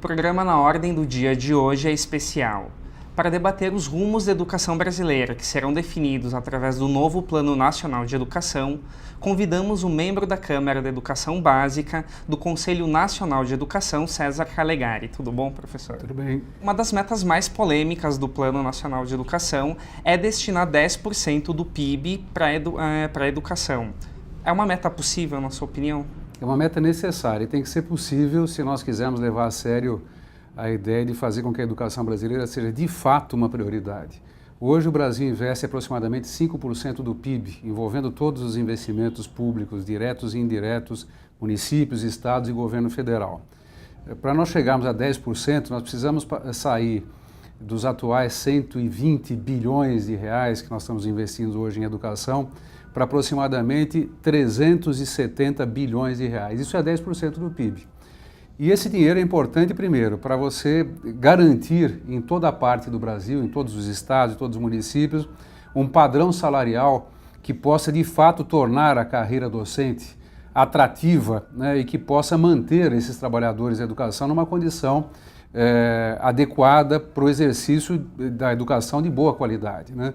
programa Na Ordem do Dia de hoje é especial. Para debater os rumos da educação brasileira que serão definidos através do novo Plano Nacional de Educação, convidamos um membro da Câmara da Educação Básica do Conselho Nacional de Educação, César Calegari. Tudo bom, professor? Tudo bem. Uma das metas mais polêmicas do Plano Nacional de Educação é destinar 10% do PIB para a educação. É uma meta possível, na sua opinião? É uma meta necessária e tem que ser possível se nós quisermos levar a sério a ideia de fazer com que a educação brasileira seja de fato uma prioridade. Hoje o Brasil investe aproximadamente 5% do PIB, envolvendo todos os investimentos públicos, diretos e indiretos, municípios, estados e governo federal. Para nós chegarmos a 10%, nós precisamos sair dos atuais 120 bilhões de reais que nós estamos investindo hoje em educação para aproximadamente 370 bilhões de reais. Isso é 10% do PIB. E esse dinheiro é importante, primeiro, para você garantir em toda a parte do Brasil, em todos os estados, em todos os municípios, um padrão salarial que possa, de fato, tornar a carreira docente atrativa, né, e que possa manter esses trabalhadores da educação numa condição adequada para o exercício da educação de boa qualidade, né?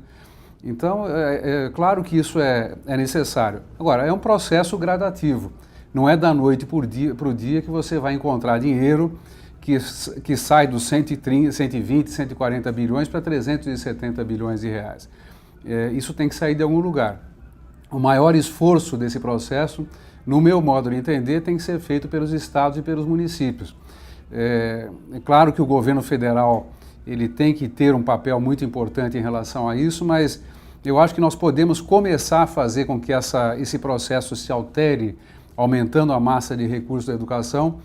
Então, é claro que isso é necessário. Agora, é um processo gradativo. Não é da noite para o dia que você vai encontrar dinheiro que sai dos 130, 120, 140 bilhões para 370 bilhões de reais. Isso tem que sair de algum lugar. O maior esforço desse processo, no meu modo de entender, tem que ser feito pelos estados e pelos municípios. É claro que o governo federal ele tem que ter um papel muito importante em relação a isso, mas eu acho que nós podemos começar a fazer com que esse processo se altere, aumentando a massa de recursos da educação,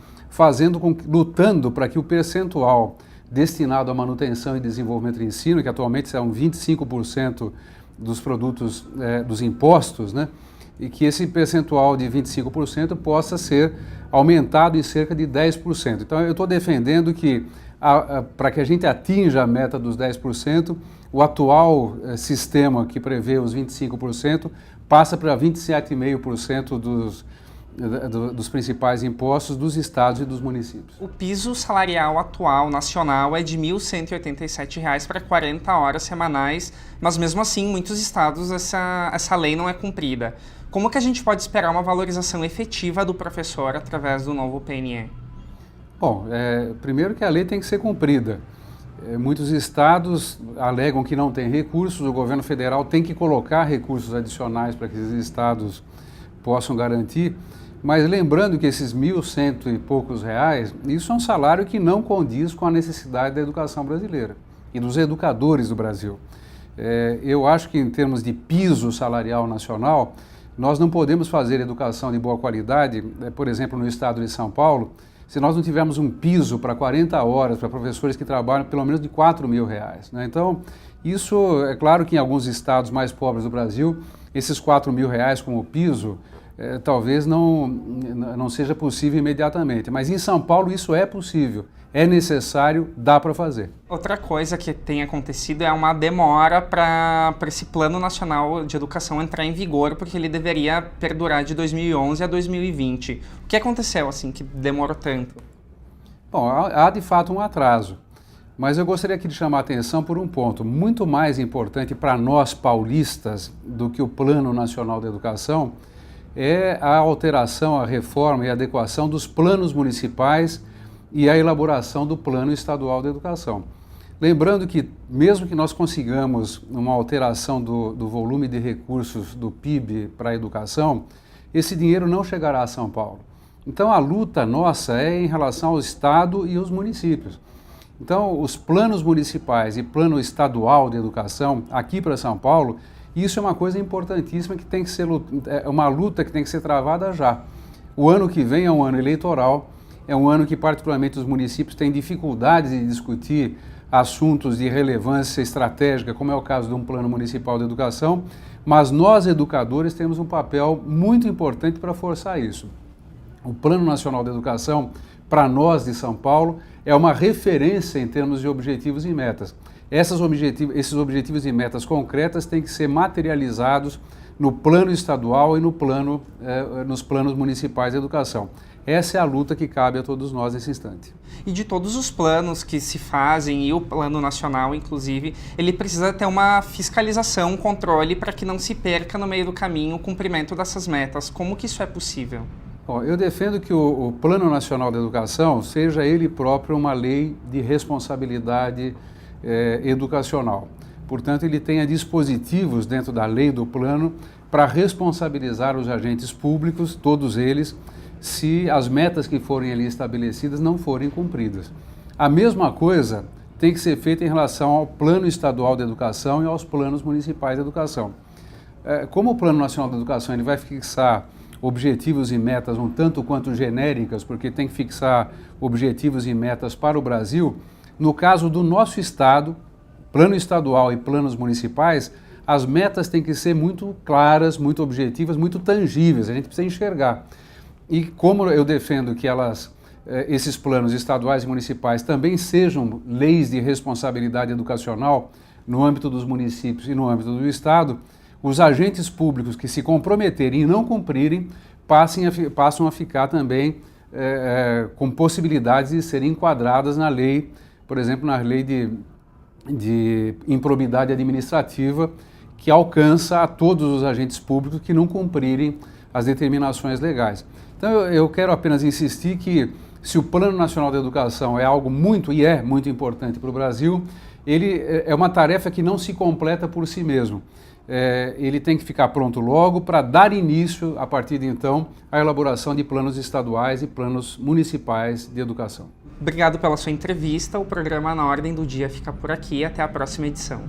lutando para que o percentual destinado à manutenção e desenvolvimento do ensino, que atualmente são 25% dos produtos dos impostos, né, e que esse percentual de 25% possa ser aumentado em cerca de 10%. Então eu estou defendendo que para que a gente atinja a meta dos 10%, o atual sistema que prevê os 25% passa para 27,5% dos principais impostos dos estados e dos municípios. O piso salarial atual nacional é de R$ 1.187 para 40 horas semanais, mas mesmo assim, em muitos estados essa lei não é cumprida. Como que a gente pode esperar uma valorização efetiva do professor através do novo PNE? Bom, primeiro que a lei tem que ser cumprida. Muitos estados alegam que não tem recursos, o governo federal tem que colocar recursos adicionais para que esses estados possam garantir, mas lembrando que esses 1.100 e poucos reais, isso é um salário que não condiz com a necessidade da educação brasileira e dos educadores do Brasil. Eu acho que em termos de piso salarial nacional, nós não podemos fazer educação de boa qualidade, por exemplo, no estado de São Paulo, se nós não tivermos um piso para 40 horas para professores que trabalham pelo menos de R$4.000, né? Então, isso é claro que em alguns estados mais pobres do Brasil, esses R$4.000 como piso, talvez não seja possível imediatamente, mas em São Paulo isso é possível, é necessário, dá para fazer. Outra coisa que tem acontecido é uma demora para esse Plano Nacional de Educação entrar em vigor, porque ele deveria perdurar de 2011 a 2020. O que aconteceu assim que demorou tanto? Bom, há de fato um atraso, mas eu gostaria aqui de chamar a atenção por um ponto muito mais importante para nós paulistas do que o Plano Nacional de Educação, é a alteração, a reforma e a adequação dos planos municipais e a elaboração do Plano Estadual de Educação. Lembrando que, mesmo que nós consigamos uma alteração do volume de recursos do PIB para a educação, esse dinheiro não chegará a São Paulo. Então, a luta nossa é em relação ao Estado e aos municípios. Então, os planos municipais e plano estadual de educação aqui para São Paulo, isso é uma coisa importantíssima que tem que ser uma luta que tem que ser travada já. O ano que vem é um ano eleitoral, é um ano que particularmente os municípios têm dificuldades de discutir assuntos de relevância estratégica, como é o caso de um plano municipal de educação, mas nós educadores temos um papel muito importante para forçar isso. O Plano Nacional de Educação, para nós de São Paulo, é uma referência em termos de objetivos e metas. Esses objetivos e metas concretas têm que ser materializados no plano estadual e nos planos municipais de educação. Essa é a luta que cabe a todos nós nesse instante. E de todos os planos que se fazem, e o Plano Nacional, inclusive, ele precisa ter uma fiscalização, um controle, para que não se perca no meio do caminho o cumprimento dessas metas. Como que isso é possível? Bom, eu defendo que o Plano Nacional de Educação seja ele próprio uma lei de responsabilidade educacional. Portanto, ele tenha dispositivos dentro da lei do plano para responsabilizar os agentes públicos, todos eles, se as metas que forem ali estabelecidas não forem cumpridas. A mesma coisa tem que ser feita em relação ao Plano Estadual de Educação e aos planos municipais de educação. Como o Plano Nacional de Educação ele vai fixar objetivos e metas um tanto quanto genéricas, porque tem que fixar objetivos e metas para o Brasil, no caso do nosso Estado, plano estadual e planos municipais, as metas têm que ser muito claras, muito objetivas, muito tangíveis, a gente precisa enxergar. E como eu defendo que esses planos estaduais e municipais também sejam leis de responsabilidade educacional no âmbito dos municípios e no âmbito do Estado, os agentes públicos que se comprometerem e não cumprirem passam a ficar também com possibilidades de serem enquadradas na lei, por exemplo, na lei de improbidade administrativa, que alcança a todos os agentes públicos que não cumprirem as determinações legais. Então eu quero apenas insistir que se o Plano Nacional de Educação é algo muito importante para o Brasil, ele é uma tarefa que não se completa por si mesmo. Ele tem que ficar pronto logo para dar início, a partir de então, à elaboração de planos estaduais e planos municipais de educação. Obrigado pela sua entrevista. O programa Na Ordem do Dia fica por aqui. Até a próxima edição.